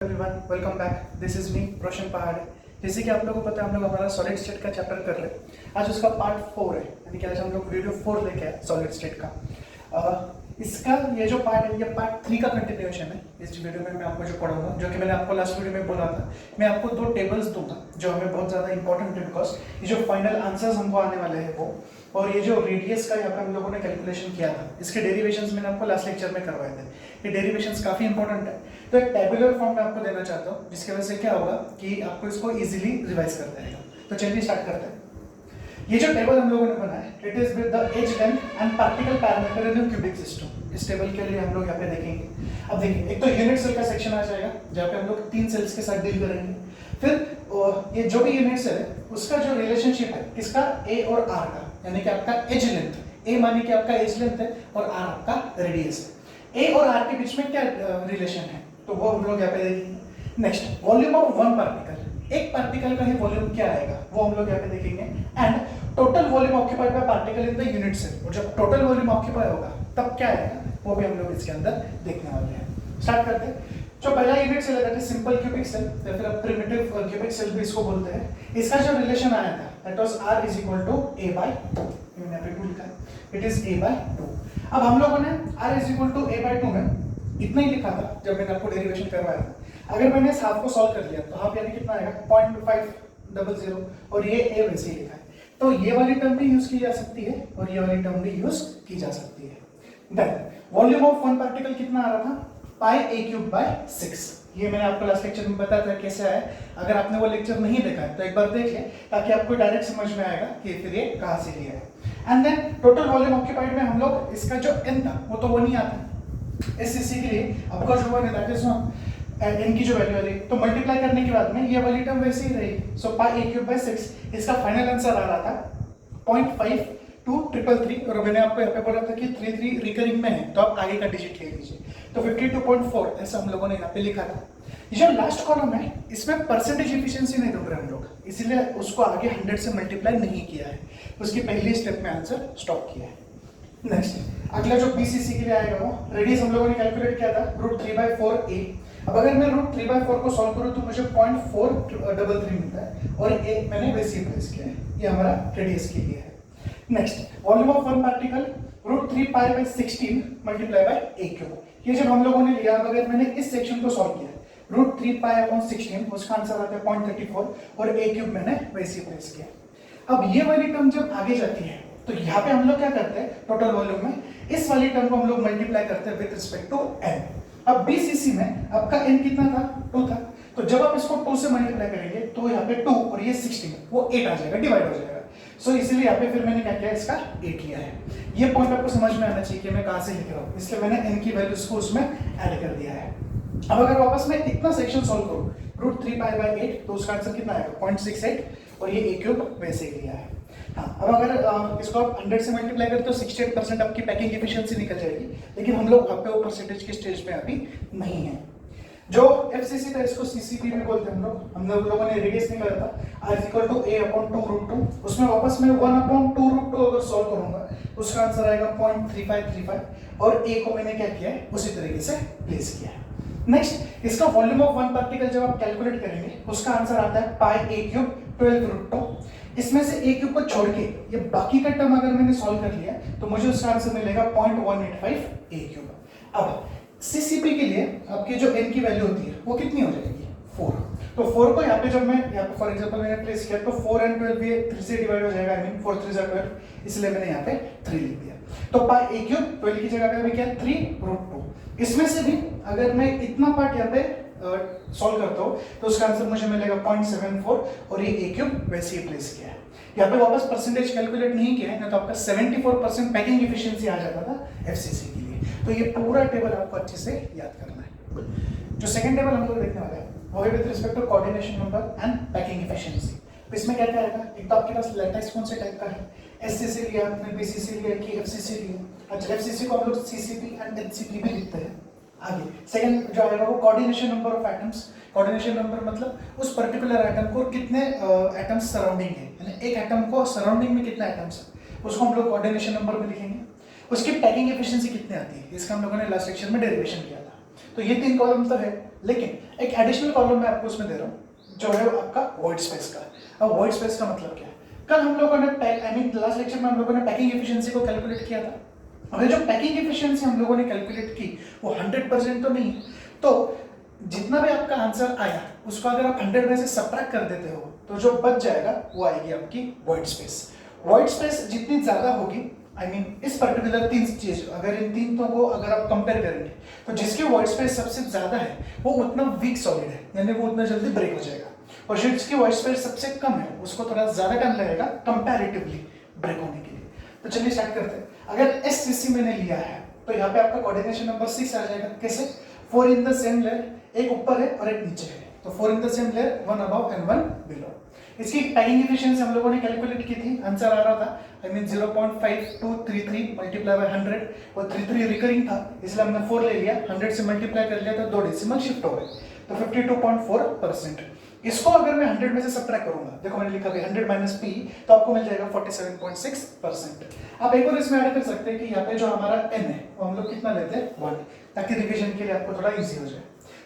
Everyone, welcome back. This is me Roshan Pahade. जैसे कि आप लोगों को पता है, हम लोग हमारा सॉलिड स्टेट का चैप्टर कर रहे हैं। आज उसका पार्ट 4 है, यानी कि आज हम लोग वीडियो 4 लेके आए सॉलिड स्टेट का। इसका ये जो पार्ट है, ये पार्ट 3 का कंटिन्यूएशन है। इस वीडियो में मैं आपको जो पढ़ाऊंगा, जो कि मैंने आपको लास्ट वीडियो में बोला था, मैं आपको 2 टेबल्स दूंगा जो हमें बहुत ज़्यादा इंपॉर्टेंट है, बिकॉज ये जो फाइनल आंसर्स हमको आने वाले हैं वो, और ये जो रेडियस का यहाँ पे हम लोगों ने कैलकुलेशन किया था, इसके डेरिवेशंस मैंने आपको लास्ट लेक्चर में करवाए थे। ये डेरिवेशंस काफ़ी इंपॉर्टेंट है, तो एक टेबुलर फॉर्म में आपको देना चाहता हूँ, जिसकी वजह से क्या होगा कि आपको इसको इजीली रिवाइज कर जाएगा। तो चलिए स्टार्ट करते हैं। ये जो टेबल हम लोगों ने बनाया है, it is with the edge length and particle parameter in cubic system. इस टेबल के लिए हम लोग यहाँ पे देखेंगे। अब देखिए, एक तो यूनिट सेल का सेक्शन आ जाएगा, जहाँ पे हम लोग 3 सेल्स के साथ डील करेंगे। फिर ये जो भी यूनिट सेल है, उसका जो रिलेशनशिप है किसका, ए और आर का, यानी कि आपका एज लेंथ, ए माने कि आपका एज लेंथ है और आर आपका रेडियस है। ए और आर के बीच में क्या रिलेशन है, तो वो हम लोग यहाँ पे देखेंगे। Next, volume of one particle, एक पार्टिकल का ही वॉल्यूम क्या आएगा वो हम लोग यहाँ पे देखेंगे। And total volume occupied by particle in the unit cell, और जब टोटल वॉल्यूम ऑक्यूपाई होगा तब क्या आएगा वो भी हम लोग इसके अंदर देखने वाले हैं। स्टार्ट करते हैं। जो पहला यूनिट सेल है that is simple cubic cell, या फिर प्रिमिटिव क्यूबिक सेल भी इसको बोलते हैं। इसका जो रिलेशन आया था that was r is equal to a by 2। मैंने पे 2 लिखा है, इट इज a बाय 2। अब हम लोगों ने r is equal to a by 2 में इतना ही लिखा था जब मैंने आपको डेरिवेशन करवाया था। अगर मैंने इस हाफ को सॉल्व कर लिया तो हाफ यानी कितना आएगा 0.500, और ये a वैसे ही लिखा है, तो ये वाली टर्म भी यूज की जा सकती है और ये वाली टर्म भी यूज की जा सकती है। Then volume of one particle कितना आ रहा था, पाई a क्यूब बाय 6। ये मैंने आपको लास्ट लेक्चर में बताया था कैसे आया। अगर आपने वो लेक्चर नहीं देखा है तो एक बार देख ले, ताकि आपको डायरेक्ट समझ में आएगा कि फिर ये कहाँ से लिया है। And then total volume occupied में हम लोग इसका जो n था वो तो वो नहीं आता इस cc के लिए, ऑफकोर्स वो नहीं था जिसमें n की जो वैल्यू आ रही, तो मल्टीप्लाई करने के बाद में ये वाली टर्म वैसे ही रहेगी। सो पाई a क्यूब बाय 6, इसका फाइनल आंसर आ रहा था 0.5233, और मैंने आपको यहाँ पे बोला था कि 33 रिकरिंग में है, तो आप आगे का डिजिट ले लीजिए। तो 52.4 ऐसा हम लोगों ने यहाँ पे लिखा था। ये जो लास्ट कॉलम है, इसमें परसेंटेज एफिशिएंसी नहीं ढूंढ रहे हम लोग, इसीलिए उसको आगे 100 से मल्टीप्लाई नहीं किया है, उसकी पहली स्टेप में आंसर स्टॉप किया है। नेक्स्ट, अगला जो बीसीसी के लिए आएगा वो रेडियस हम लोगों ने कैलकुलेट किया था √3/4a। अब अगर मैं √3/4 को सॉल्व करूं तो मुझे 0.433 मिलता है, और a मैंने वैसे ही प्लेस किया है, ये हमारा रेडियस के लिए है। Next, volume of one particle √3π/16 multiply by a cube. ये जब हम लोगों ने लिया, अगर मैंने इस सेक्शन को सॉल्व किया √3π/16, उसका आंसर आता है 0.34, और a क्यूब मैंने वैसे ही प्लेस किया। अब ये वाली टर्म जब आगे जाती है तो यहाँ पे हम लोग क्या करते हैं, टोटल वॉल्यूम में इस वाली टर्म को हम लोग मल्टीप्लाई करते हैं विद रिस्पेक्ट टू n। अब बीसीसी में आपका n कितना था, 2 था, तो जब आप इसको 2 से मल्टीप्लाई करेंगे तो यहाँ पे 2 और ये 16, वो 8 आ जाएगा, डिवाइड हो जाएगा। सो इसीलिए यहाँ पे फिर मैंने क्या किया, इसका 8 लिया है। ये पॉइंट आपको समझ में आना चाहिए कि मैं कहाँ से लिख रहा हूँ, इसलिए मैंने n की वैल्यूज को उसमें ऐड कर दिया है। अब अगर वापस मैं इतना सेक्शन सॉल्व करूँ √3π/8, तो उसका आंसर कितना आएगा 0.68, और ये a क्यूब वैसे ही लिया है। हाँ, अब अगर इसको आप 100 से मल्टीप्लाई करें तो 68% आपकी पैकिंग एफिशिएंसी निकल जाएगी, लेकिन हम लोग आप पे वो परसेंटेज के स्टेज में अभी नहीं है। जो एफसीसी था इसको सीसीपी भी बोलते हैं हम लोगों ने रेडियस निकाला था r इक्वल टू a/2√2, उसमें वापस मैं 1/2√2 अगर सॉल्व करूंगा उसका आंसर आएगा 0.3535, और a को मैंने क्या किया है उसी तरीके से प्लेस किया है। नेक्स्ट, इसका वॉल्यूम ऑफ वन पार्टिकल जब आप कैलकुलेट करेंगे उसका आंसर आता है पाई a क्यूब 12√2। इसमें से a क्यूब को छोड़ के ये बाकी का टर्म अगर मैंने सॉल्व कर लिया तो मुझे उसका आंसर मिलेगा 0.185 a क्यूब। अब सीसीपी के लिए आपकी जो n की वैल्यू होती है वो कितनी हो जाएगी, 4। तो 4 को यहाँ पे जब मैं यहाँ पे फॉर एग्जांपल मैंने प्लेस किया तो 4 and 12 भी 3 से डिवाइड हो जाएगा, आई मीन 4 3 12, इसलिए मैंने यहाँ पे 3 लिख दिया। तो पाई a क्यूब 12 की जगह पे अभी क्या है 3√2। इसमें से भी अगर मैं इतना पार्ट यहाँ पे सॉल्व करता हूँ तो उसका आंसर मुझे मिलेगा 0.74, और ये a क्यूब वैसे ही प्लेस किया है। यहाँ पे वापस परसेंटेज कैलकुलेट नहीं किया है ना, तो आपका 74% पैकिंग एफिशिएंसी आ जाता था एफसीसी के लिए। तो ये पूरा टेबल आपको अच्छे से याद करना है। जो सेकंड टेबल हम लोग देखने वाले हैं वो है with respect to coordination number and packing efficiency. इसमें क्या क्या आएगा, एक तो आपके पास लैटिस कौन से टाइप का है, एससीसी लिया आपने, बीसीसी लिया कि एफसीसी लिया। अच्छा, एफसीसी को हम लोग सीसीपी एंड एचसीपी भी लिखते हैं। आगे सेकंड जो आएगा वो coordination number of atoms. Coordination number मतलब उस पर्टिकुलर एटम को कितने एटम्स सराउंडिंग है, यानी एक एटम को सराउंडिंग में कितने एटम्स है, उसको हम लोग कोऑर्डिनेशन नंबर में लिखेंगे। उसकी पैकिंग एफिशिएंसी कितनी आती है, इसका हम लोगों ने लास्ट लेक्चर में डेरिवेशन किया था। तो ये 3 कॉलम तो है, लेकिन एक एडिशनल कॉलम मैं आपको उसमें दे रहा हूँ जो है आपका वॉइड स्पेस का। अब वॉइड स्पेस का मतलब क्या है? कल हम लोगों ने लास्ट लेक्चर में हम लोगों ने पैकिंग एफिशिएंसी को कैलकुलेट किया था। अब ये जो पैकिंग एफिशिएंसी हम लोगों ने कैलकुलेट की वो 100% तो नहीं है, तो जितना भी आपका आंसर आया उसको अगर आप 100 में से सबट्रैक्ट कर देते हो तो जो बच जाएगा वो आएगी आपकी वॉइड स्पेस। वॉइड स्पेस जितनी ज्यादा होगी, आई मीन इस पर्टिकुलर 3 चीज, अगर इन तीनों को अगर आप कंपेयर करेंगे तो जिसकी वॉइड स्पेस सबसे ज्यादा है वो उतना वीक सॉलिड है, यानी वो उतना जल्दी ब्रेक हो जाएगा, और जिसकी वॉइड स्पेस सबसे कम है उसको थोड़ा ज्यादा टाइम लगेगा कंपैरेटिवली ब्रेक होने के लिए। तो चलिए स्टार्ट करते हैं। अगर SCC मैंने लिया है तो यहाँ पे आपका कोऑर्डिनेशन नंबर 6 आ जाएगा। कैसे? 4 इन द सेम लेयर, एक ऊपर है और एक नीचे है, तो 4 in the same layer, 1 above and 1 below. इसकी पैकिंग एफिशिएंसी हम लोगों ने कैलकुलेट की थी, आंसर आ रहा था आई मीन 0.5233 मल्टीप्लाई बाय 100, वो 33 रिकरिंग था इसलिए हमने 4 ले लिया, 100 से मल्टीप्लाई कर लिया तो 2 डेसिमल शिफ्ट हो गए, तो 52.4%। इसको अगर मैं 100 में से सबट्रैक्ट करूंगा, देखो मैंने लिखा 100 माइनस p, तो आपको मिल जाएगा 47.6%। आप एक और इसमें ऐड कर सकते हैं कि यहाँ पे जो हमारा n है वो हम लोग कितना लेते हैं 1, ताकि रिवीजन के लिए आपको थोड़ा इजी हो जाए।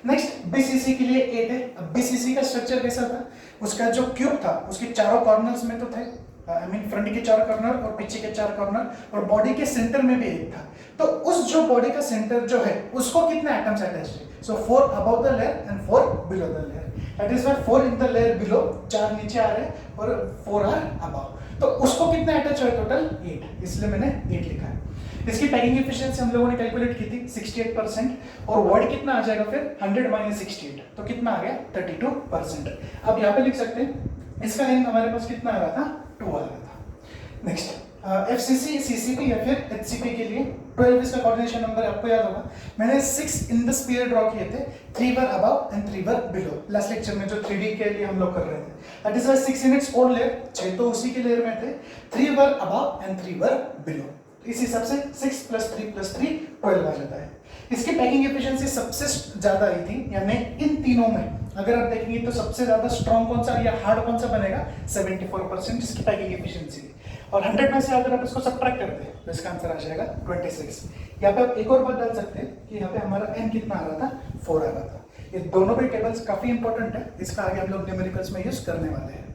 नेक्स्ट BCC के लिए 8 है। अब BCC का स्ट्रक्चर कैसा था? उसका जो क्यूब था उसके चारों कॉर्नर्स में तो थे, आई मीन फ्रंट के 4 कॉर्नर और पीछे के 4 कॉर्नर और बॉडी के सेंटर में भी एक था, तो उस जो बॉडी का सेंटर जो है उसको कितने एटम्स अटैच्ड है? सो 4 above the layer and 4 below the layer, that is why 4 in the layer below, 4 नीचे आ रहे हैं और 4 आर अबव, तो उसको कितने अटैच है? टोटल 8, इसलिए मैंने 8 लिखा है। इसकी पैकिंग एफिशिएंसी हम लोगों ने कैलकुलेट की थी 68%, और वॉइड कितना आ जाएगा फिर? 100 माइनस 68, तो कितना आ गया? 32%। अब यहाँ पे लिख सकते हैं इसका लेंथ हमारे पास कितना आ रहा था? 2 आ रहा था। नेक्स्ट FCC, CCP या फिर HCP के लिए 12 इसका कोऑर्डिनेशन नंबर आपको याद होगा, मैंने 6 इन द स्फीयर ड्रॉ किए थे, 3 void above and 3 void below, last lecture में जो 3D के लिए हम लोग कर रहे थे। That is why 6 in its own layer, 6 तो उसी के लेयर में थे, 3 void above and 3 void below, इस हिसाब से 6 + 3 + 3 12 आ जाता है। इसकी पैकिंग एफिशिएंसी सबसे ज्यादा आई थी, यानी इन तीनों में अगर आप देखेंगे तो सबसे ज्यादा स्ट्रॉन्ग कौन सा या हार्ड कौन सा बनेगा? 74% इसकी पैकिंग एफिशिएंसी, और 100 में से अगर आप इसको सबट्रैक्ट करते हैं तो इसका आंसर आ जाएगा 26। यहाँ पे आप एक और बात डाल सकते हैं कि यहाँ पे हमारा n कितना आ रहा था? 4 आ रहा था। ये दोनों भी टेबल्स काफी इंपॉर्टेंट है, इसका आगे हम लोग न्यूमेरिकल्स में यूज करने वाले हैं।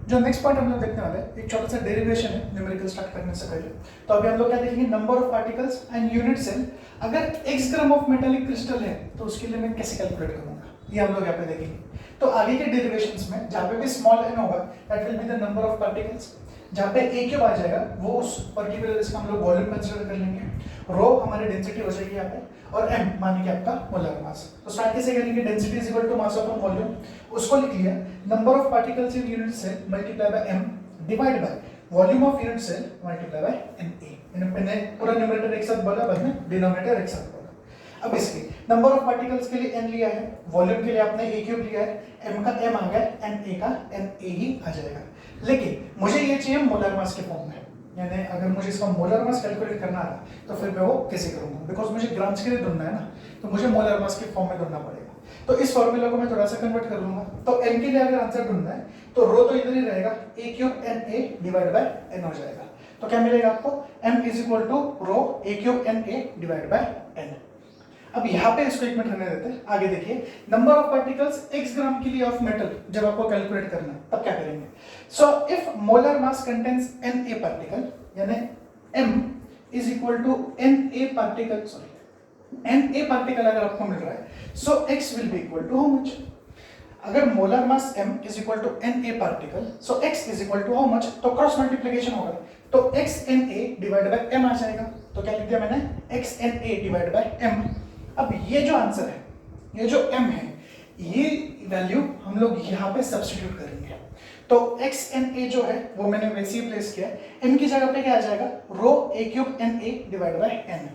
जो नेक्स्ट पॉइंट हम लोग देखने वाले हैं, एक छोटा सा डेरिवेशन है न्यूमेरिकल स्टार्ट करने से पहले। तो अभी हम लोग क्या देखेंगे? Number of particles and unit cell. अगर x gram of metallic crystal है तो उसके लिए मैं कैसे कैलकुलेट करूंगा, ये हम लोग यहाँ पे देखेंगे। तो आगे के डेरिवेशंस में जहाँ पे भी स्मॉल n होगा that will be the number of particles, जहाँ पे a क्यूब आ जाएगा वो उस पर्टिकुलर इसका हम लोग वॉल्यूम कंसीडर कर लेंगे, रो हमारी डेंसिटी हो जाएगी यहाँ पे, और m माने कि आपका मोलर मास। तो स्टार्ट कैसे करेंगे? Density is equal to mass upon volume, उसको लिख लिया, number of particles in unit cell multiply by m divide by volume of unit cell multiply by na। मैंने पूरा न्यूमरेटर एक साथ बोला, बाद में डिनोमिनेटर एक साथ बोला। अब इसके नंबर ऑफ पार्टिकल्स के लिए n लिया है, वॉल्यूम के लिए आपने a क्यूब लिया है, m का m आ गया, na का na ही आ जाएगा। लेकिन मुझे ये चाहिए मोलर मास के फॉर्म में, यानी अगर मुझे इसका मोलर मास कैलकुलेट करना है तो फिर मैं वो कैसे करूंगा? बिकॉज मुझे ग्राम्स के लिए ढूंढना है ना, तो मुझे मोलर मास के फॉर्म में ढूंढना पड़ेगा। तो इस फॉर्मूला को मैं थोड़ा सा कन्वर्ट कर लूंगा। तो n के लिए अगर आंसर ढूंढना है तो रो तो इधर ही रहेगा, a cube na divide by n हो जाएगा। तो क्या मिलेगा आपको? m is equal to rho a cube na divide by n। अब यहाँ पे इसको एक मिनट रहने देते हैं, आगे देखिए। नंबर ऑफ पार्टिकल्स x ग्राम के लिए ऑफ मेटल जब आपको कैलकुलेट करना है तब क्या करेंगे? So if molar mass contains Na particle, यानी m is equal to Na particle, sorry Na particle अगर आपको मिल रहा है, so x will be equal to how much? अगर molar mass m is equal to Na particle, so x is equal to how much? तो cross multiplication होगा, तो xNa divide by m आ जाएगा। तो क्या लिख दिया मैंने? xNa divide by m। अब ये जो आंसर है, ये जो m है, ये वैल्यू हम लोग यहाँ पे सब्स्टिट्यूट करेंगे। तो xNa जो है वो मैंने वैसे ही प्लेस किया, m की जगह पे क्या आ जाएगा? रो a cube Na divide by n।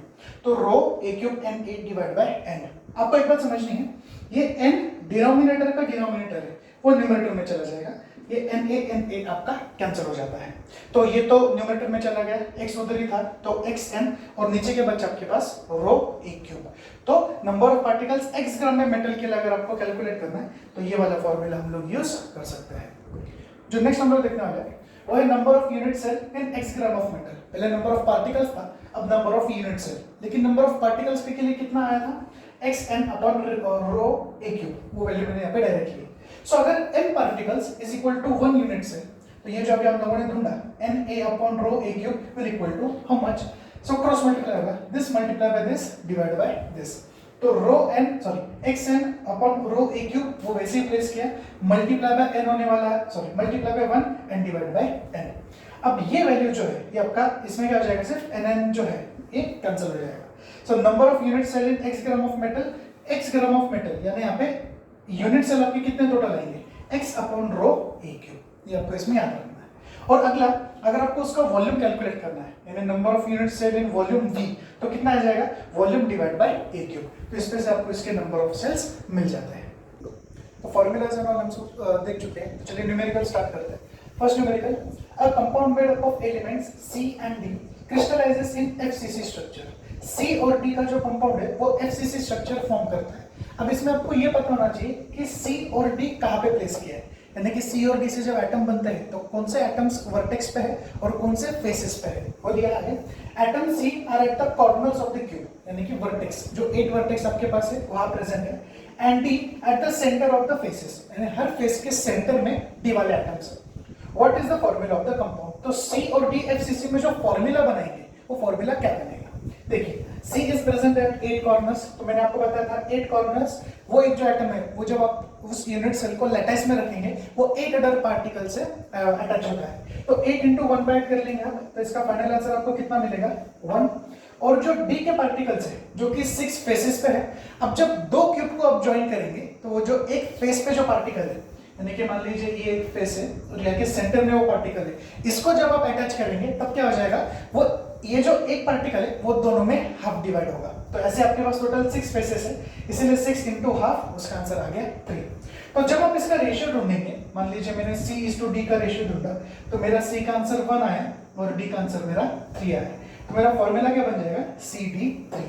तो रो a cube Na divide by n। आपको एक बात समझनी है, ये n डिनोमिनेटर का डिनोमिनेटर है, वो न्यूमरेटर में चला जाएगा, ये Na आपका कैंसिल हो जाता है। तो ये तो न्यूमरेटर में चला गया, x उधर ही था, तो xn, और नीचे के बच्चे आपके पास रो a क्यूब। तो नंबर ऑफ पार्टिकल्स x ग्राम में मेटल के लिए अगर आपको कैलकुलेट करना है तो ये वाला फॉर्मूला हम लोग यूज कर सकते हैं। जो नेक्स्ट हम लोग देखने वाले हैं वो है number of unit cell in x gram of metal. पहले नंबर ऑफ पार्टिकल्स था, अब नंबर ऑफ यूनिट सेल। लेकिन नंबर ऑफ पार्टिकल्स के लिए कितना आया था? एक्स एन अपॉन रो ए क्यूब, वो वैल्यू मैंने यहाँ पे डायरेक्ट ली। सो अगर n particles is equal to 1 unit cell, तो ये जो अभी हम लोगों ने ढूंढा n a upon rho A cube will equal to how much, so cross multiply होगा, this multiply by this divide by this, तो rho N sorry X N upon rho ए क्यूब वो वैसे ही प्लेस किया, मल्टीप्लाई बाय एन होने वाला है, sorry multiply by 1 and divide by N. अब ये वैल्यू जो है ये आपका इसमें क्या हो जाएगा, सिर्फ एन एन जो है ये कैंसिल हो जाएगा। So number of unit cell in x gram of metal, x gram of metal यानी यहाँ पे यूनिट सेल आपके कितने टोटल आएंगे, x अपॉन रो ए क्यूब, ये आपको इसमें याद रखना है। और अगला अगर आपको उसका वॉल्यूम कैलकुलेट करना है यानी number of unit cell in volume v, तो कितना आ जाएगा, volume divide by a cube, तो इसमें से आपको इसके नंबर ऑफ सेल्स मिल जाते हैं। तो फॉर्मूलाज एंड ऑल हम देख चुके हैं, तो चलिए न्यूमेरिकल स्टार्ट करते हैं। First numerical, a compound made up of elements C and D crystallizes in FCC structure. C और D का जो कंपाउंड है वो FCC स्ट्रक्चर फॉर्म करता है। अब इसमें आपको ये पता होना चाहिए कि C और D कहाँ पे प्लेस किया है, यानी कि C और D से जब एटम बनते हैं तो कौन से एटम्स वर्टेक्स पे है और कौन से फेसेस पे है, वो दिया है। Atom C are at the corners of the cube, यानी कि वर्टेक्स जो 8 वर्टेक्स आपके पास है वहां प्रेजेंट है, and D eight the centre of the faces, यानी हर फेस के सेंटर में D वाले एटम्स है। What is the formula of the compound? तो C और D FCC में जो फॉर्मूला बनाएंगे वो फॉर्मूला क्या बनेगा, देखिए C is present at 8 corners, तो मैंने आपको बताया था 8 corners, वो एक जो एटम है वो जब आप उस यूनिट सेल को लैटिस में रखेंगे वो 8 अदर पार्टिकल से अटैच होता है, तो 8 into 1 बाय 8 कर लेंगे आप, तो इसका फाइनल आंसर आपको कितना मिलेगा 1। और जो D के पार्टिकल्स है जो कि 6 फेसेस पे है, अब जब दो क्यूब को आप ज्वाइन करेंगे तो वो जो एक फेस पे जो पार्टिकल है, यानी कि मान लीजिए ये एक फेस है और यहाँ के सेंटर में वो पार्टिकल है, इसको जब आप अटैच करेंगे तब क्या हो जाएगा, वो ये जो एक पार्टिकल है वो दोनों में हाफ डिवाइड होगा। तो ऐसे आपके पास टोटल 6 फेसेस है, इसीलिए 6 into हाफ, उसका आंसर आ गया 3। तो जब आप इसका रेशियो ढूंढेंगे, मान लीजिए मैंने C/D का रेशियो ढूंढा, तो मेरा C का आंसर 1 आया और D का आंसर मेरा 3 आया, तो मेरा फॉर्मूला क्या बन जाएगा, CD3।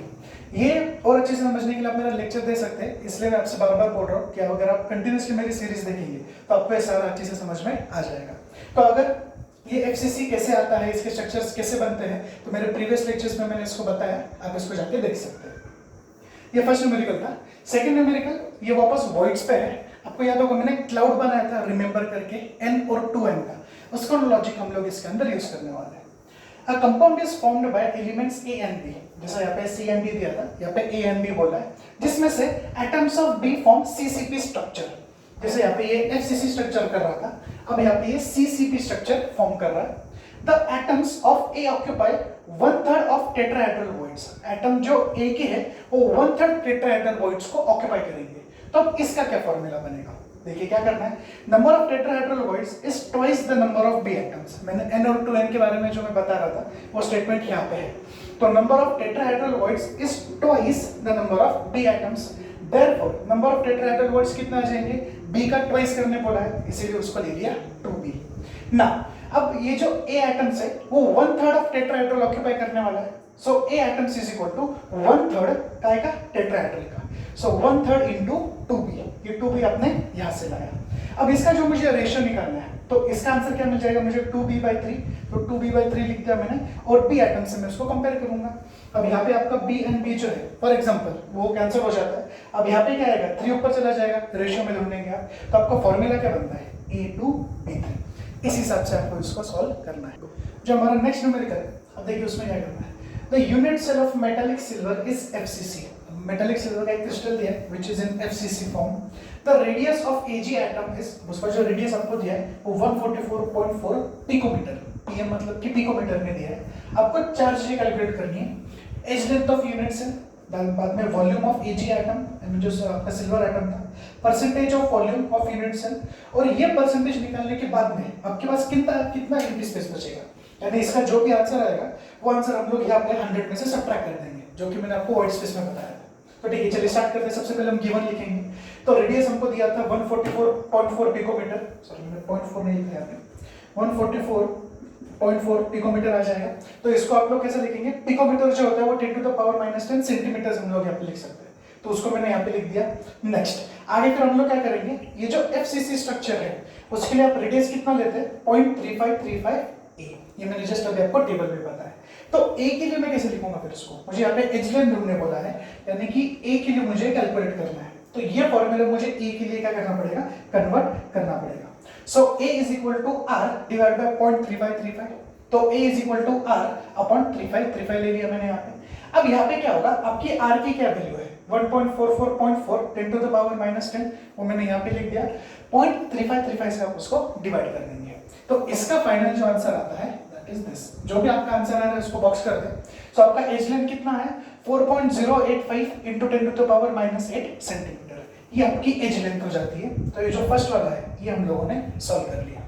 ये और अच्छे से समझने के लिए आप मेरा लेक्चर दे सकते हैं, इसलिए मैं आपसे बार बार बोल रहा हूँ कि अगर आप कंटिन्यूसली मेरी सीरीज देखेंगे तो आपको ये सारा अच्छे से समझ में आ जाएगा। तो अगर ये FCC कैसे आता है, इसके स्ट्रक्चर्स कैसे बनते हैं, तो मेरे प्रीवियस लेक्चर्स में मैंने इसको बताया, आप इसको जाके देख सकते हैं। ये फर्स्ट न्यूमेरिकल था। सेकंड न्यूमेरिकल ये वापस वॉइड्स पे है, आपको याद होगा मैंने क्लाउड बनाया था रिमेंबर करके n और 2n का, उसका लॉजिक हम लोग इसके अंदर यूज करने वाले हैं। A compound is formed by elements A and B, जैसा यहाँ पे C and D दिया था, यहाँ पे A and B बोला है, जिसमें से atoms of B form CCP structure, जैसे यहाँ पे ये FCC स्ट्रक्चर कर रहा था, अब यहाँ पे ये CCP स्ट्रक्चर फॉर्म कर रहा है। The atoms of A occupy 1/3 of tetrahedral voids, atom जो A के है वो 1/3 tetrahedral voids को ऑक्यूपाई करेंगे। तो अब इसका क्या फॉर्मूला बनेगा, देखिए क्या करना है, number of tetrahedral voids is twice the number of B atoms. मैंने n और 2n के बारे में जो मैं बता रहा था वो स्टेटमेंट यहाँ पे है, तो number of tetrahedral voids is twice the number of B atoms, therefore number of tetrahedral voids कितना आ जाएंगे, b का ट्वाइस करने बोला है इसीलिए उसको ले लिया 2b ना। अब ये जो a एटम्स है वो 1/3 ऑफ टेट्राहेड्रल ऑक्यूपाई करने वाला है, so a atoms is equal to 1/3 काय का टेट्राहेड्रल का, सो 1/3 into 2b, ये 2b आपने यहाँ से लाया। अब इसका जो मुझे रेशियो निकालना है तो इसका आंसर क्या मिल जाएगा मुझे 2b/3, तो 2b/3 लिख दिया मैंने, और b एटम से मैं उसको कंपेयर करूंगा। अब यहाँ पे आपका b एंड b जो है फॉर एग्जांपल वो कैंसिल हो जाता है, अब यहाँ पे क्या आएगा 3 ऊपर चला जाएगा, रेशियो में ढूंढेंगे आप, तो आपका फॉर्मूला क्या बनता है A2B3, इस हिसाब से आपको इसको सॉल्व करना है। जो हमारा नेक्स्ट न्यूमेरिकल है, अब देखिए उसमें क्या करना है, the unit cell of metallic silver is FCC, metallic silver का एक क्रिस्टल दिया है which is in FCC form, the radius of Ag atom is, उसका जो रेडियस आपको दिया है वो 144.4 पिकोमीटर, pm मतलब कि पिकोमीटर में दिया है। आपको चार्ज कैलकुलेट करनी है, edge length of unit cell, बाद में वॉल्यूम ऑफ Ag एटम जो आपका सिल्वर एटम था, percentage of volume of unit cell, और ये परसेंटेज निकालने के बाद में आपके पास कितना एम्प्टी स्पेस बचेगा, यानी इसका जो भी आंसर आएगा वो आंसर हम लोग यहाँ पे 100 में से सब्ट्रैक्ट कर देंगे, जो कि मैंने आपको वाइट स्पेस में बताया था। तो ठीक है चलिए स्टार्ट करते हैं। सबसे पहले हम गिवन लिखेंगे, तो रेडियस हमको दिया था 144.4 पिकोमीटर, सॉरी मैंने 0.4 नहीं लिखा है, 144.4 पिकोमीटर आ जाएगा। तो इसको आप लोग कैसे लिखेंगे, पिकोमीटर जो होता है वो 10⁻⁻10 सेंटीमीटर हम लोग यहाँ पे लिख सकते हैं, तो उसको मैंने यहाँ पे लिख दिया। नेक्स्ट आगे फिर हम लोग क्या करेंगे, ये जो FCC स्ट्रक्चर है उसके लिए आप रेडियस कितना लेते हैं 0.3535 a, ये मैंने जस्ट अभी आपको टेबल में बताया। तो ए के लिए मैं कैसे लिखूंगा फिर इसको, मुझे यहाँ पे एज लेंथ ढूंढने बोला है, यानी कि ए के लिए मुझे कैलकुलेट करना है, तो ये फॉर्मूला मुझे ए के लिए क्या करना पड़ेगा, कन्वर्ट करना पड़ेगा। So A is equal to R divide by 0.3535, तो A is equal to R upon 3535 ले लिया मैंने यहाँ पे। अब यहाँ पे क्या होगा, आपकी आर की क्या वैल्यू है 1.44.4 10 टू द पावर -10, वो मैंने यहाँ पे लिख दिया। 0.3535 से आप उसको डिवाइड कर देंगे, तो इसका फाइनल जो आंसर आता है दैट इज दिस। जो भी आपका आंसर आ रहा है उसको बॉक्स कर दें। सो आपका एज लेंथ कितना है 4.085 into 10 to the power -8 centimetre, ये आपकी एज लेंथ हो जाती है। तो ये जो फर्स्ट वाला है ये हम लोगों ने सॉल्व कर लिया।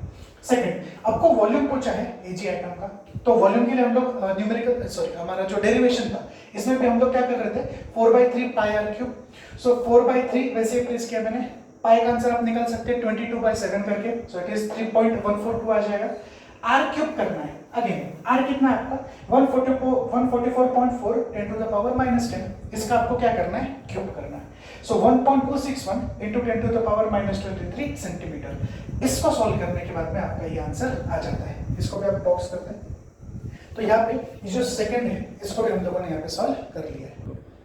सेकंड, आपको वॉल्यूम पूछा है एजी आइटम का, तो वॉल्यूम के लिए हम लोग न्यूमेरिकल सॉरी हमारा जो डेरिवेशन था इसमें भी हम लोग क्या कर रहे थे 4/3 पाई आर क्यूब। सो 4/3 वैसे प्लेस किया मैंने, पाई का आंसर आप निकाल सकते हैं 22/7 करके, सो इट इज 3.142 आ जाएगा। आर क्यूब करना है, अगेन आर कितना है आपका 144.4 10 टू द पावर -10, इसका आपको क्या करना है क्यूब करना है। So 1.261 into 10 to the power -23 centimetre. इसको सॉल्व करने के बाद में आपका ये आंसर आ जाता है। इसको भी आप बॉक्स करते हैं, तो यहाँ पे ये जो सेकंड है इसको भी हम लोगों ने यहाँ पे सॉल्व कर लिया है।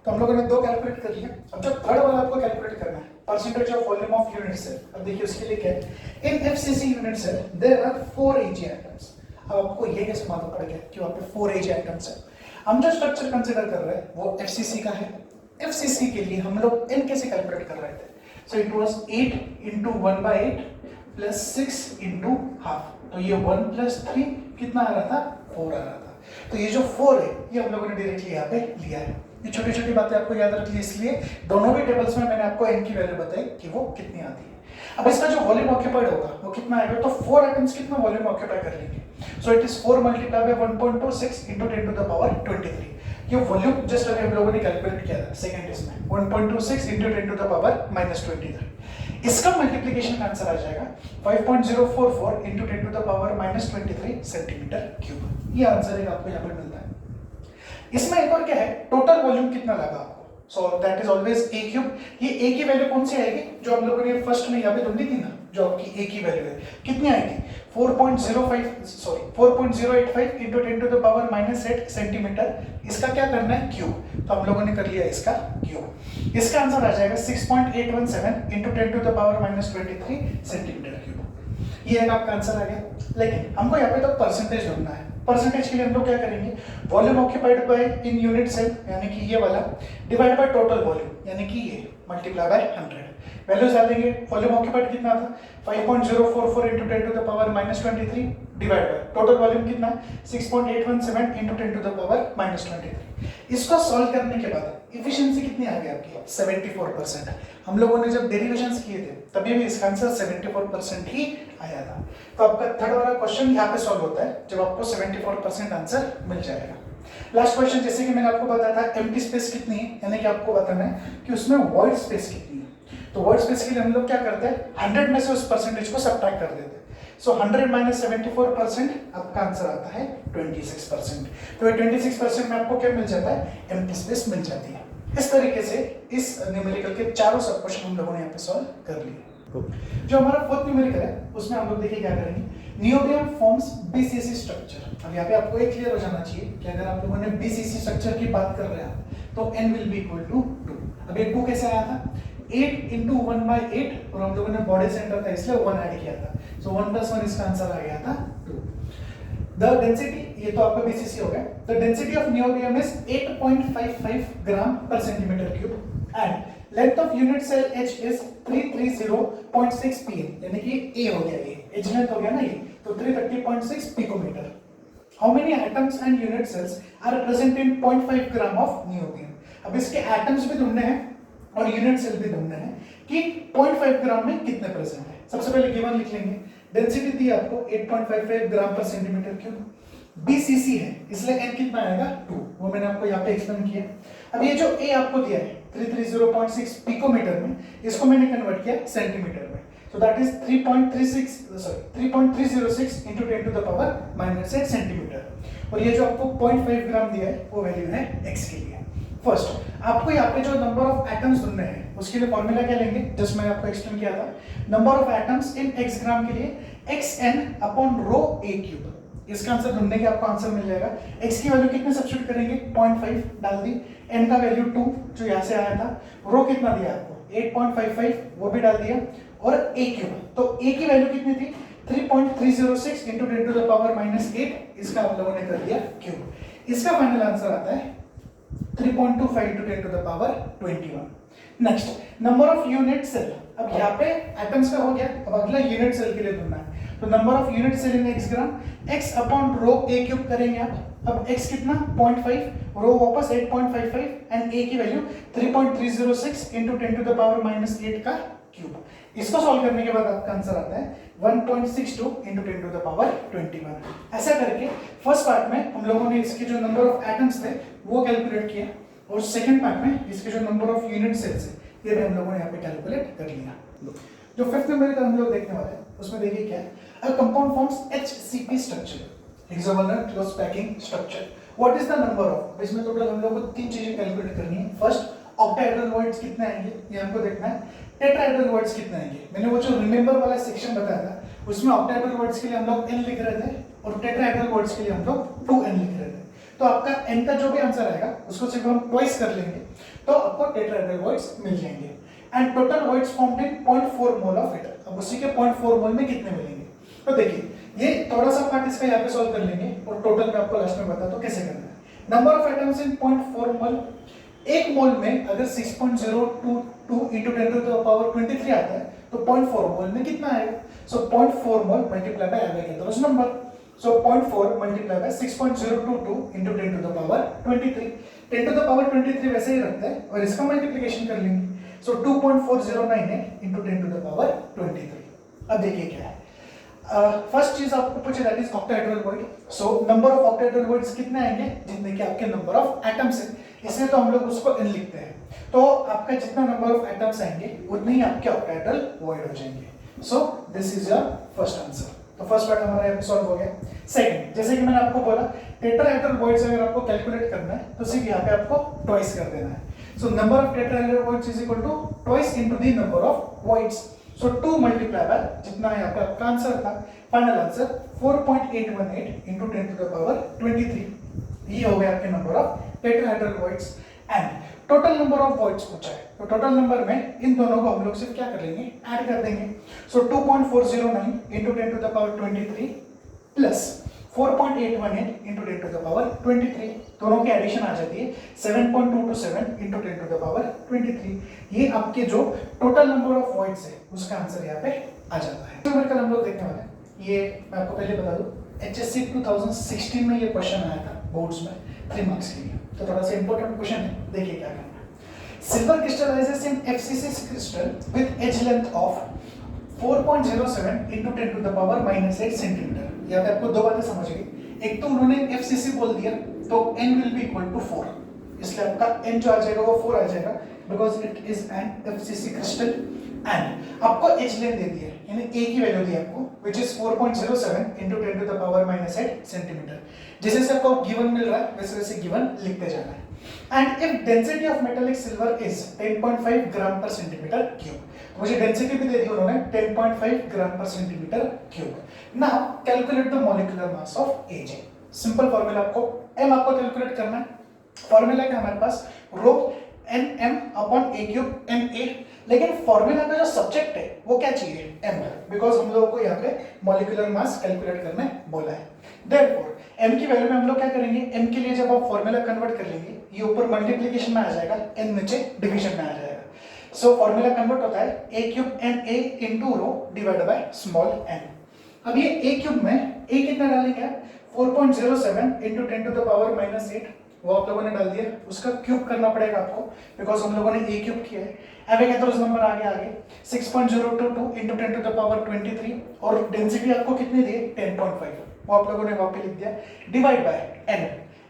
तो हम लोगों ने दो कैलकुलेट कर लिया। अब जो थर्ड वाला आपको कैलकुलेट करना है percentage of volume of unit cell. अब देखिए उसके लिए क्या है, in FCC unit cell there are 4 Ag items. अब आपको ये कैसे मालूम पड़ गया कि वहाँ पे 4 एजी आइटम्स है। हम जो स्ट्रक्चर कंसीडर कर रहे हैं वो एफसीसी का है। एफसीसी के लिए हम लोग एन कैसे कैलकुलेट कर रहे थे, so it was 8 into 1/8 plus 6 into half, तो ये 1 प्लस 3 कितना आ रहा था 4 आ रहा था। तो ये जो 4 है ये हम लोगों ने डायरेक्टली यहाँ पे लिया है। ये छोटी छोटी बातें आपको याद रखनी, इसलिए दोनों भी टेबल्स में मैंने आपको एन की वैल्यू बताई कि वो कितनी आती है। अब इसका जो वॉल्यूम ऑक्यूपाइड होगा वो कितना आएगा, तो 4 आइटम्स कितना वॉल्यूम ऑक्यूपाई कर लेंगे, so it is 4 multiply by 1.26 into 10 to the power 23। ये वॉल्यूम जस्ट अभी हम लोगों ने कैलकुलेट किया था सेकंड इसमें 1.26 इंटू 10 टू द पावर -23। इसका मल्टीप्लिकेशन का आंसर आ जाएगा 5.044 into 10 to the power -23 centimetre cube. ये आंसर है आपको यहाँ पर मिलता है। इसमें एक और क्या है, टोटल वॉल्यूम कितना लगा आपको, सो that is always a cube. ये ए की वैल्यू कौन सी आएगी, जो हम लोगों ने फर्स्ट में यहाँ पे ढूंढी थी ना, जो आपकी ए की वैल्यू है कितनी आएगी 4.085 into 10 to the power -8 centimetre. इसका क्या करना है क्यूब, तो हम लोगों ने कर लिया इसका क्यूब। इसका आंसर आ जाएगा 6.817 into 10 to the power -23 centimetre cube. ये एक आपका आंसर आ गया। लेकिन हमको यहाँ पे तो परसेंटेज ढूंढना है। परसेंटेज के लिए हम लोग क्या करेंगे, volume occupied by in unit cell यानी कि ये वाला डिवाइड बाय टोटल वॉल्यूम यानी कि ये मल्टीप्लाई बाय 100। वैल्यूज डालेंगे, वॉल्यूम ऑक्यूपाइड कितना था 5.044 into 10 to the power -23 divide by total volume कितना 6.817 इंटू 10 टू द पावर -23। इसको सॉल्व करने के बाद एफिशिएंसी कितनी आ गई आपकी 74%। हम लोगों ने जब डेरिवेशंस किए थे तभी भी इसका आंसर 74% ही आया था। तो आपका थर्ड वाला क्वेश्चन यहाँ पे सॉल्व होता है जब आपको 74% आंसर मिल जाएगा। लास्ट क्वेश्चन, जैसे कि मैंने आपको बताया था एम्प्टी स्पेस कितनी है, यानी कि आपको बताना है कि उसमें वॉइड स्पेस कितनी है। तो वॉइड स्पेस के लिए हम लोग क्या करते हैं 100 में से उस परसेंटेज को सब्ट्रैक्ट कर देते हैं। सो 100 माइनस 74% आपका आंसर आता है 26%। तो 26% में आपको क्या मिल जाता है, एम्प्टी स्पेस मिल जाती है। इस तरीके से इस न्यूमेरिकल के चारों सब क्वेश्चन हम लोगों ने यहाँ पे सॉल्व कर लिए। जो हमारा फोर्थ न्यूमेरिकल है उसमें हम लोग देखिए क्या करेंगे, नियोबियम फॉर्म्स बीसीसी स्ट्रक्चर। अब यहाँ पे आपको एक क्लियर हो जाना चाहिए कि अगर आप लोगों ने बीसीसी स्ट्रक्चर की बात कर रहे हैं तो n will be equal to 2। अब ये 2 कैसे आया था, 8 इंटू 1/8 और हम लोगों ने बॉडी सेंटर था इसलिए 1 ऐड किया था। सो 1 + 1 इसका आंसर आ गया था 2। द डेंसिटी, ये तो आपका बीसीसी हो गया। The density of niobium is 8.55 gram per centimetre cube and length of unit cell H is 330.6 pm, यानी कि A हो गया, ये H लेंथ हो गया ना ये, तो 330.6 picometre. How many atoms and unit cells are present in 0.5 gram of niobium. अब इसके एटम्स भी ढूंढने हैं और यूनिट सेल भी ढूंढने हैं कि 0.5 ग्राम में कितने प्रेजेंट है। सबसे पहले गिवन लिख लेंगे, डेंसिटी दी आपको 8.55 gram per centimetre cube, BCC है इसलिए n कितना आएगा 2, वो मैंने आपको यहाँ पे एक्सप्लेन किया। अब ये जो A आपको दिया है 330.6 पिकोमीटर में, इसको मैंने कन्वर्ट किया सेंटीमीटर में, so that is 3.306 into 10 to the power -8 centimetre. और ये जो आपको 0.5 ग्राम दिया है वो वैल्यू है x के लिए। फर्स्ट आपको यहाँ पे जो नंबर ऑफ एटम्स ढूंढने हैं उसके लिए फॉर्मूला क्या लेंगे, जस्ट मैंने आपको एक्सप्लेन किया था। Number of atoms in x ग्राम के लिए xn upon rho a cube. इसका आंसर ढूंढने के आपको आंसर मिल जाएगा। x की वैल्यू कितने सब्स्टिट्यूट करेंगे 0.5 डाल दी, n का वैल्यू 2 जो यहाँ से आया था, रो कितना दिया आपको 8.55 वो भी डाल दिया, और a क्यूब, तो a की वैल्यू कितनी थी 3.306 इंटू 10 टू द पावर -8, इसका आप लोगों ने कर दिया क्यूब। इसका फाइनल आंसर आता है 3.25 into 10 to the power 21। Next number of unit cell, अब यहाँ पे एटम्स का हो गया, अब अगला यूनिट सेल के लिए ढूंढना है। तो number of unit cell in x gram, x upon rho a cube करेंगे आप। अब x कितना 0.5, रो वापस 8.55 एंड a की value 3.306 into 10 to the power -8 का क्यूब। इसको सॉल्व करने के बाद आपका आंसर आता है 1.62 इंटू 10 टू द पावर 21। ऐसा करके फर्स्ट पार्ट में हम लोगों ने इसके जो नंबर ऑफ एटम्स थे वो कैलकुलेट किया, और सेकंड पार्ट में इसके जो नंबर ऑफ यूनिट सेल्स है ये भी हम लोगों ने यहाँ पे कैलकुलेट कर लिया। जो फिफ्थ नंबर का हम लोग देखने वाले हैं उसमें देखिए क्या है, a compound forms HCP structure, hexagonal close packing structure. What is the number of, इसमें टोटल हम लोग को तीन चीजें कैलकुलेट करनी है। फर्स्ट ऑक्टाहेड्रल वर्ड्स कितने आएंगे ये हमको देखना है, टेट्राहेड्रल वर्ड्स कितने आएंगे। मैंने वो जो रिमेंबर वाला सेक्शन बताया था उसमें ऑक्टाहेड्रल वर्ड्स के लिए हम लोग n लिख रहे थे और टेट्राहेड्रल वर्ड्स के लिए हम लोग 2n लिख रहे थे। तो आपका n का जो भी आंसर आएगा उसको सिर्फ हम ट्वाइस कर लेंगे तो आपको टेट्राहेड्रल वर्ड्स मिल जाएंगे। And total voids formed in 0.4 mole of atom, अब उसी के 0.4 मोल में कितने मिलेंगे। तो देखिए ये थोड़ा सा पार्ट इसका यहाँ पे सॉल्व कर लेंगे और टोटल मैं आपको लास्ट में बताता हूँ कैसे करना है। नंबर ऑफ एटम्स इन 0.4 मोल, एक मोल में अगर 6.022 इंटू 10 टू द पावर 23 आता है तो 0.4 मोल में कितना आएगा। So 0.4 mole multiply by Avogadro's number, so 0.4 multiply by 6.022 into 10 to the power 23, 10 to the power 23 वैसे ही रखते हैं और इसका मल्टीप्लिकेशन कर लेंगे। सो 2.4098 इंटू 10 टू द पावर 23। अब देखिए क्या है, फर्स्ट चीज आपको पूछे that is octahedral word. So number of octahedral words कितने आएंगे जितने के आपके नंबर ऑफ एटम्स है, इसलिए तो हम लोग उसको n लिखते हैं। तो आपका जितना नंबर ऑफ एटम्स आएंगे उतने ही आपके ऑक्टाहेड्रल वर्ड हो जाएंगे। So this is your first answer. तो फर्स्ट पार्ट हमारा यहाँ सॉल्व हो गया। सेकंड, जैसे कि मैंने आपको बोला टेट्राहेड्रल वर्ड्स अगर आपको कैलकुलेट करना है तो सिर्फ यहाँ पे आपको ट्वाइस कर देना है। So number of tetrahedral voids is equal to twice into the number of voids. So 2 multiply by जितना यहाँ पे आपका आंसर था, final answer 4.818 into 10 to the power 23। ये हो गया आपके number of tetrahedral voids. And total number of voids पूछा है तो टोटल नंबर में इन दोनों को हम लोग सिर्फ क्या कर लेंगे ऐड कर देंगे। So 2.409 into 10 to the power 23 plus 4.818 into 10 to the power 23, दोनों की एडिशन आ जाती है 7.227 इंटू 10 टू द पावर 23। ये आपके जो टोटल नंबर ऑफ वर्ड्स है उसका आंसर यहाँ पे आ जाता है। नंबर का हम लोग देखने वाले हैं, ये मैं आपको पहले बता दूं HSC 2016 में ये क्वेश्चन आया था बोर्ड्स में 3 मार्क्स के लिए, तो थोड़ा सा इंपॉर्टेंट क्वेश्चन है, देखिए क्या करना है। Silver crystallizes in FCC crystal with edge length of 4.07 into 10 to the power -8 centimetre. यहाँ पे आपको दो बातें समझ गई, एक तो उन्होंने FCC बोल दिया तो n will be equal to 4, इसलिए आपका n जो आ जाएगा वो 4 आ जाएगा because it is an FCC crystal. And आपको एज लेंथ दे दी है यानी a की वैल्यू दी है आपको which is 4.07 into 10 to the power -8 centimetre. जैसे जैसे आपको गिवन मिल रहा है वैसे वैसे गिवन लिखते जाना है। And if density of metallic silver is 10.5 gram per centimetre cube, मुझे डेंसिटी भी दे दी उन्होंने 10.5 ग्राम per centimetre cube. Now calculate the molecular mass of Ag। Simple formula आपको m आपको कैलकुलेट करना है। फॉर्मूला क्या हमारे पास रो nm upon a cube ma, लेकिन फॉर्मूला का जो सब्जेक्ट है वो क्या चाहिए m, बिकॉज हम लोगों को यहाँ पे मॉलिक्यूलर मास कैलकुलेट करने बोला है। देयरफॉर m की वैल्यू में हम लोग क्या करेंगे, m के लिए जब आप फॉर्मूला कन्वर्ट कर लेंगे ये ऊपर मल्टीप्लिकेशन में आ जाएगा, n नीचे डिवीजन में आ जाएगा। सो फॉर्मूला कन्वर्ट होता है a cube na into rho divide by small n। अब ये a क्यूब में a कितना डालेंगे 4.07 इंटू 10 टू द पावर -8, वो आप लोगों ने डाल दिया, उसका क्यूब करना पड़ेगा आपको बिकॉज हम लोगों ने a क्यूब किया है। एवोगैड्रोस नंबर आगे 6.022 इंटू 10 टू द पावर 23 और डेंसिटी आपको कितनी दी 10.5, वो आप लोगों ने वहां पे लिख दिया, डिवाइड बाय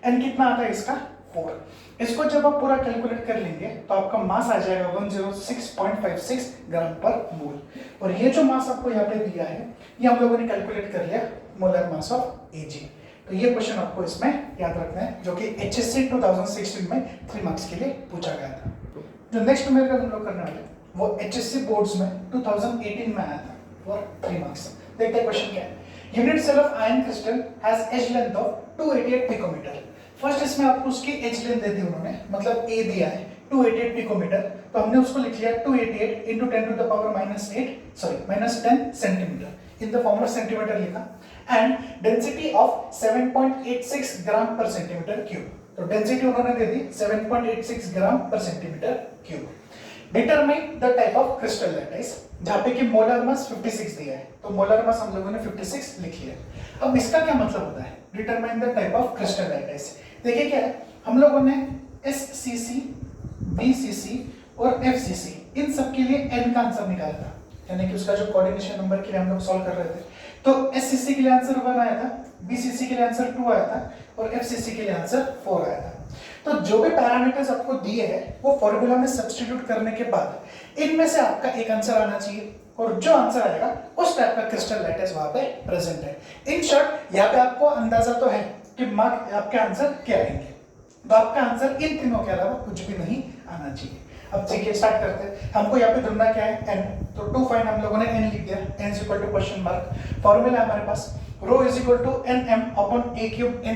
n कितना आता है इसका 4। इसको जब आप पूरा कैलकुलेट कर लेंगे तो आपका मास आ जाएगा 106.56 ग्राम पर मोल। और ये जो मास आपको यहाँ पे दिया है ये हम लोगों ने कैलकुलेट कर लिया मोलर मास ऑफ Ag। तो ये क्वेश्चन आपको इसमें याद रखना है जो कि HSC 2016 में 3 मार्क्स के लिए पूछा गया था। जो नेक्स्ट मेरे का हम लोग करने वाले वो HSC बोर्ड्स में 2018 में आया था और 3 मार्क्स। देखते हैं क्वेश्चन क्या है। Unit cell of iron crystal has edge length of 288 picometre. First इसमें आपको उसकी एज लेंथ दे दी उन्होंने, मतलब ए दिया है 288 पिकोमीटर, तो हमने उसको लिख लिया 288 into 10 to the power -10 centimetre in the form of centimetre लिखा, and density of 7.86 gram per centimetre cube. तो डेंसिटी उन्होंने दे दी 7.86 ग्राम per centimetre cube. Determine the type of crystal lattice, जहाँ पे कि मोलर मास 56 दिया है, तो मोलर मास हम लोगों ने 56 लिख लिया। अब इसका क्या मतलब होता है, determine the type of crystal lattice. देखिए क्या है, हम लोगों ने SCC, BCC और FCC इन सब के लिए n का आंसर निकाला था, यानी कि उसका जो कोऑर्डिनेशन नंबर के लिए हम लोग सॉल्व कर रहे थे। तो SCC के लिए आंसर 1 आया था, BCC के लिए आंसर 2 आया था और FCC के लिए आंसर 4 आया था। तो जो भी पैरामीटर्स आपको दिए हैं वो फॉर्मूला में सब्स्टिट्यूट करने के बाद इनमें से आपका एक आंसर आना चाहिए, और जो आंसर आएगा उस टाइप का क्रिस्टल लैटिस वहां पे प्रेजेंट है। इन शॉर्ट यहाँ पे आपको अंदाजा तो है कि मार्क आपके आंसर क्या आएंगे, तो आपका आंसर इन तीनों के अलावा कुछ भी नहीं आना चाहिए। अब देखिए स्टार्ट करते हैं। हमको यहाँ पे ढूंढना क्या है, n, तो 2 फाइन हम लोगों ने n लिख दिया, n is equal to question mark. Formula हमारे पास rho is equal to nm upon a cube na,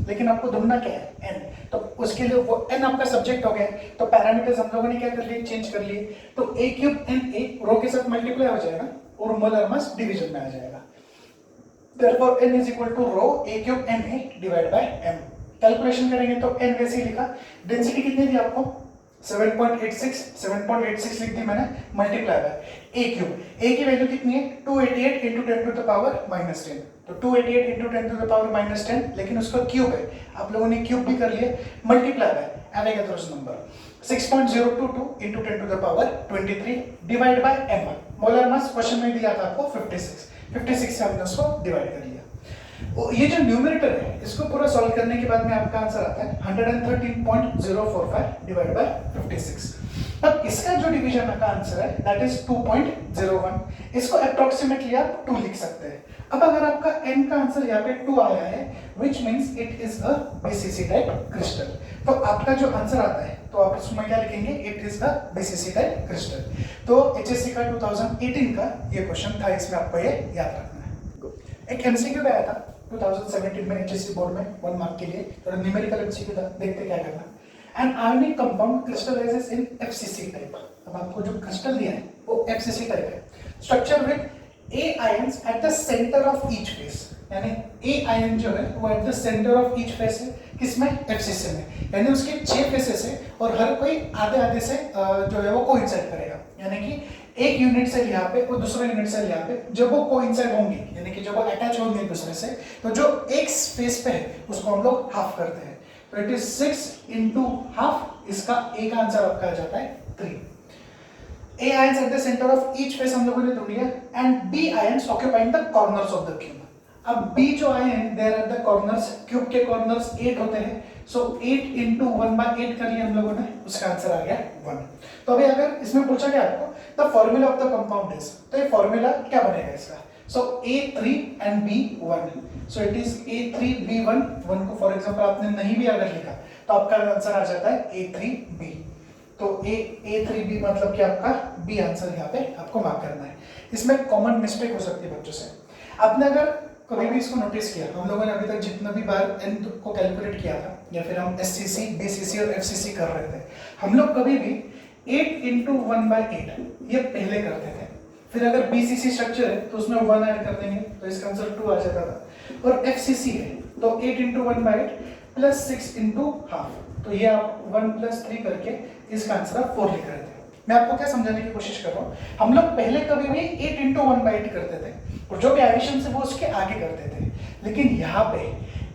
लेकिन आपको ढूंढना क्या है n, तो उसके लिए वो n आपका सब्जेक्ट हो गया, तो पैरामीटर्स हम लोगों ने क्या कर लिए, चेंज कर लिए। तो a क्यूब na रो के साथ मल्टीप्लाई हो जाएगा और मोलर मास डिवीजन में आ जाएगा। Therefore n is equal to rho a cube na divide by m। Calculation करेंगे तो n वैसे ही लिखा, डेंसिटी कितनी थी आपको 7.86 लिख दी मैंने, multiply by a cube. a की वैल्यू कितनी है 288 into 10 to the power -10, तो 288 into 10 to the power -10, लेकिन उसका क्यूब है, आप लोगों ने क्यूब भी कर लिया, मल्टीप्लाई बाय आएगा तो उस number 6.022 into 10 to the power 23 divide by m। Molar mass question में दिया था आपको 56 से हमने उसको डिवाइड कर लिया। ये जो न्यूमरेटर है इसको पूरा सॉल्व करने के बाद में आपका आंसर आता है 113.045 डिवाइड बाय 56। अब इसका जो डिवीजन का आंसर है दैट इज 2.01, इसको अप्रोक्सीमेटली आप 2 लिख सकते हैं। अब अगर आपका n का आंसर यहाँ पे 2 आया है which means it is a BCC type crystal, तो आपका जो आंसर आता है तो आप उसमें क्या लिखेंगे, it is a BCC type crystal. तो HSC का 2018 का ये क्वेश्चन था, इसमें आपको ये याद रखना है। एक MCQ आया था 2017 में HSC बोर्ड में 1 मार्क के लिए, थोड़ा न्यूमेरिकल MCQ था, देखते क्या करना। N ionic compound crystallises in FCC type. अब आपको जो क्रिस्टल दिया है वो FCC टाइप है, structure with A ions at the center of each face, यानी A ion जो है वो at the center of each face है, किसमें FCC में, यानी उसके 6 फेसेस है और हर कोई आधे से जो है वो कोइंसाइड करेगा, यानी कि एक यूनिट सेल यहाँ पे और दूसरा यूनिट सेल यहाँ पे, जब वो कोइंसाइड होंगे यानी कि जब वो अटैच होंगे एक दूसरे से, तो जो एक फेस पे है उसको हम लोग हाफ करते हैं, तो इट इज 6 into हाफ, इसका A का आंसर आपका आ जाता है 3। A ions at the center of each face हम लोगों ने ढूंढ लिया, and B ions occupying the corners of the cube। अब B जो ion there at the corners, cube के कॉर्नर्स 8 होते हैं, सो 8 into 1/8 कर लिया हम लोगों ने, उसका आंसर आ गया 1। तो अभी अगर इसमें पूछा गया आपको the formula of the compound is, तो ये फॉर्मूला क्या बनेगा इसका, सो A3 and B1, so it is A3B1। 1 को फॉर एग्जांपल आपने नहीं भी अगर लिखा तो आपका आंसर आ जाता है A3B। तो A3B मतलब कि आपका B आंसर यहाँ पे आपको मार्क करना है। इसमें कॉमन मिस्टेक हो सकती है बच्चों से, आपने अगर कभी भी इसको नोटिस किया, हम लोगों ने अभी तक जितना भी बार n को कैलकुलेट किया था या फिर हम SCC, BCC और FCC कर रहे थे, हम लोग कभी भी 8 into 1/8 ये पहले करते थे, फिर अगर BCC स्ट्रक्चर है तो उसमें 1 ऐड कर देंगे तो इसका आंसर 2 आ जाता था, और FCC है तो 8 into 1/8 प्लस 6 into हाफ, तो ये आप 1 + 3 करके इसका आंसर आप 4 लिख रहे थे। मैं आपको क्या समझाने की कोशिश कर रहा हूँ, हम लोग पहले कभी भी 8 into 1/8 करते थे और जो भी एडिशन से वो उसके आगे करते थे, लेकिन यहाँ पे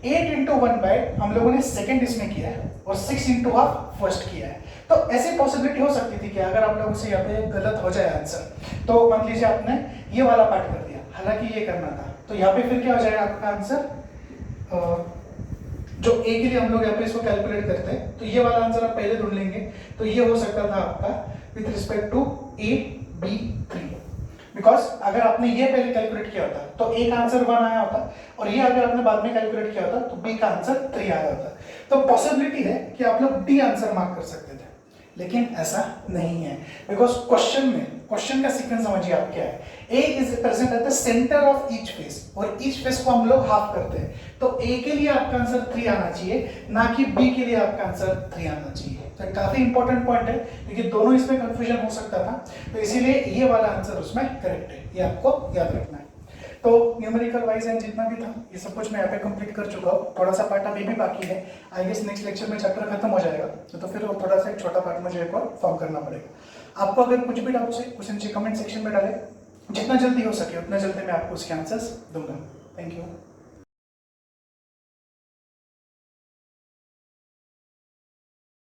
8 into 1/8 हम लोगों ने सेकंड इसमें किया है और 6 into हाफ फर्स्ट किया है। तो ऐसी पॉसिबिलिटी हो सकती थी कि अगर आप लोगों से यहाँ पे गलत हो जाए आंसर, तो मान लीजिए आपने ये वाला पार्ट कर दिया, हालांकि ये करना था, तो यहाँ पे फिर क्या हो जाएगा आपका आंसर, जो A के लिए हम लोग यहाँ पे इसको कैलकुलेट करते हैं, तो ये वाला आंसर आप पहले ढूंढ लेंगे, तो ये हो सकता था आपका with respect to A, B, 3, because अगर आपने ये पहले कैलकुलेट किया होता तो A का आंसर 1 आया होता, और ये अगर आपने बाद में कैलकुलेट किया होता तो B का आंसर 3 आया होता। तो पॉसिबिलिटी है कि आप लोग D आंसर मार्क कर सकते थे, लेकिन ऐसा नहीं है, बिकॉज क्वेश्चन का सीक्वेंस समझिए आप क्या है। A is present at the centre of each face, और ईच फेस को हम लोग हाफ करते हैं, तो ए के लिए आपका आंसर 3 आना चाहिए, ना कि बी के लिए आपका आंसर 3 आना चाहिए। तो काफी इंपॉर्टेंट पॉइंट है, क्योंकि दोनों इसमें कंफ्यूजन हो सकता था, तो इसीलिए ये वाला आंसर उसमें करेक्ट है, ये आपको याद रखना है। तो न्यूमेरिकल वाइज एंड जितना भी था ये सब कुछ मैं यहाँ पे कंप्लीट कर चुका हूँ। थोड़ा सा पार्ट अभी भी बाकी है, आई गेस नेक्स्ट लेक्चर में चैप्टर खत्म हो जाएगा, तो फिर वो थोड़ा सा एक छोटा पार्ट मुझे एक और फॉर्म करना पड़ेगा। आपको अगर कुछ भी डाउट्स है कुछ नीचे कमेंट सेक्शन में डालें, जितना जल्दी हो सके उतना जल्दी मैं आपको उसके आंसर्स दूंगा। Thank you.